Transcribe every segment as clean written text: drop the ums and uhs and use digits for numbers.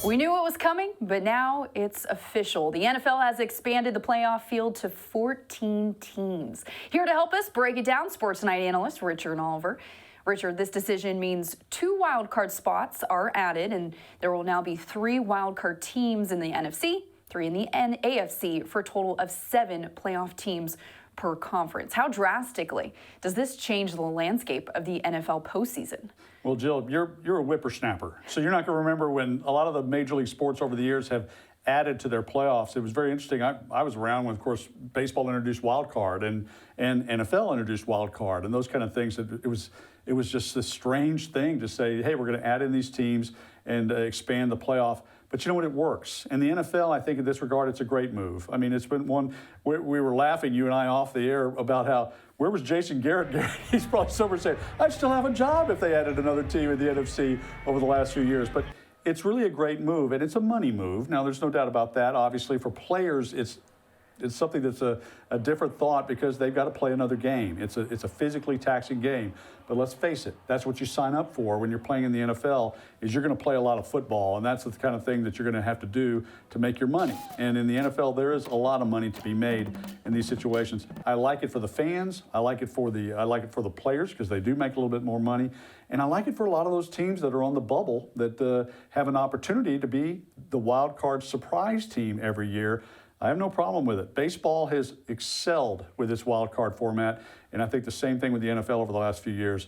We knew it was coming, but now it's official. The NFL has expanded the playoff field to 14 teams. Here to help us break it down, Sports Night analyst Richard Oliver. Richard, this decision means 2 wildcard spots are added, and there will now be 3 wildcard teams in the NFC, 3 in the AFC, for a total of 7 playoff teams per conference. How drastically does this change the landscape of the NFL postseason? Well, Jill, you're a whippersnapper, so you're not going to remember when a lot of the major league sports over the years have added to their playoffs. It was very interesting. I was around when, of course, baseball introduced wild card and NFL introduced wild card and those kind of things. It was just this strange thing to say, hey, we're going to add in these teams and expand the playoff. But you know what? It works. And the NFL, I think in this regard, it's a great move. I mean, it's been one, we were laughing, you and I, off the air about how, where was Jason Garrett? He's probably somewhere saying, I'd still have a job if they added another team in the NFC over the last few years. But it's really a great move, and it's a money move. Now, there's no doubt about that. Obviously, for players, it's something that's a different thought because they've got to play another game. It's a physically taxing game. But let's face it, that's what you sign up for when you're playing in the NFL, is you're going to play a lot of football, and that's the kind of thing that you're going to have to do to make your money. And in the NFL, there is a lot of money to be made in these situations. I like it for the fans. I like it for the players because they do make a little bit more money. And I like it for a lot of those teams that are on the bubble that have an opportunity to be the wild card surprise team every year. I have no problem with it. Baseball has excelled with its wild card format, and I think the same thing with the NFL over the last few years.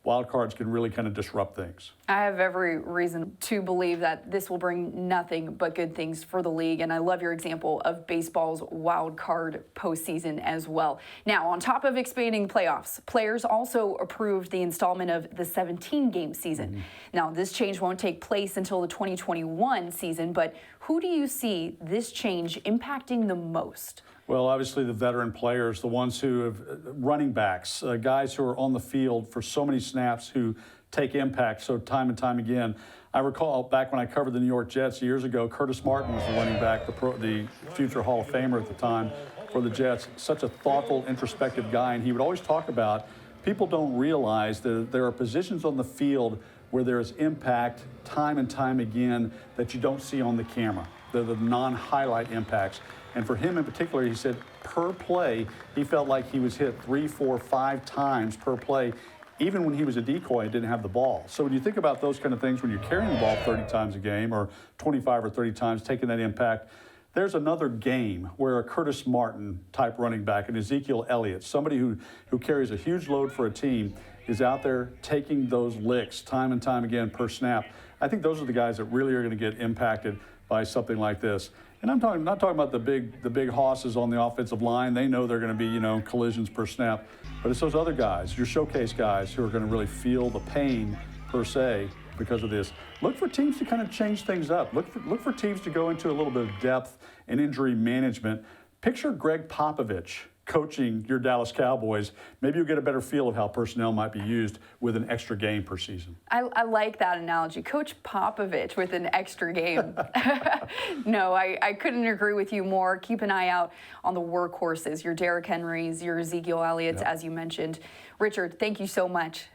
Wild cards can really kind of disrupt things. I have every reason to believe that this will bring nothing but good things for the league, and I love your example of baseball's wild card postseason as well. Now, on top of expanding playoffs, players also approved the installment of the 17-game season. Mm-hmm. Now, this change won't take place until the 2021 season, but who do you see this change impacting the most? Well, obviously the veteran players, the ones who have running backs, guys who are on the field for so many snaps who take impact so time and time again. I recall back when I covered the New York Jets years ago, Curtis Martin was the running back, the future Hall of Famer at the time for the Jets. Such a thoughtful, introspective guy, and he would always talk about people don't realize that there are positions on the field where there is impact time and time again that you don't see on the camera. They're the non-highlight impacts. And for him in particular, he said per play, he felt like he was hit 3, 4, 5 times per play, even when he was a decoy and didn't have the ball. So when you think about those kind of things, when you're carrying the ball 30 times a game or 25 or 30 times, taking that impact, there's another game where a Curtis Martin type running back, and Ezekiel Elliott, somebody who carries a huge load for a team, is out there taking those licks time and time again per snap. I think those are the guys that really are going to get impacted by something like this. And I'm not talking about the big hosses on the offensive line. They know they're going to be, collisions per snap. But it's those other guys, your showcase guys, who are going to really feel the pain per se because of this. Look for teams to kind of change things up. Look for teams to go into a little bit of depth and injury management. Picture Greg Popovich coaching your Dallas Cowboys. Maybe you'll get a better feel of how personnel might be used with an extra game per season. I like that analogy. Coach Popovich with an extra game. No, I couldn't agree with you more. Keep an eye out on the workhorses, your Derrick Henrys, your Ezekiel Elliott's, as you mentioned. Richard, thank you so much.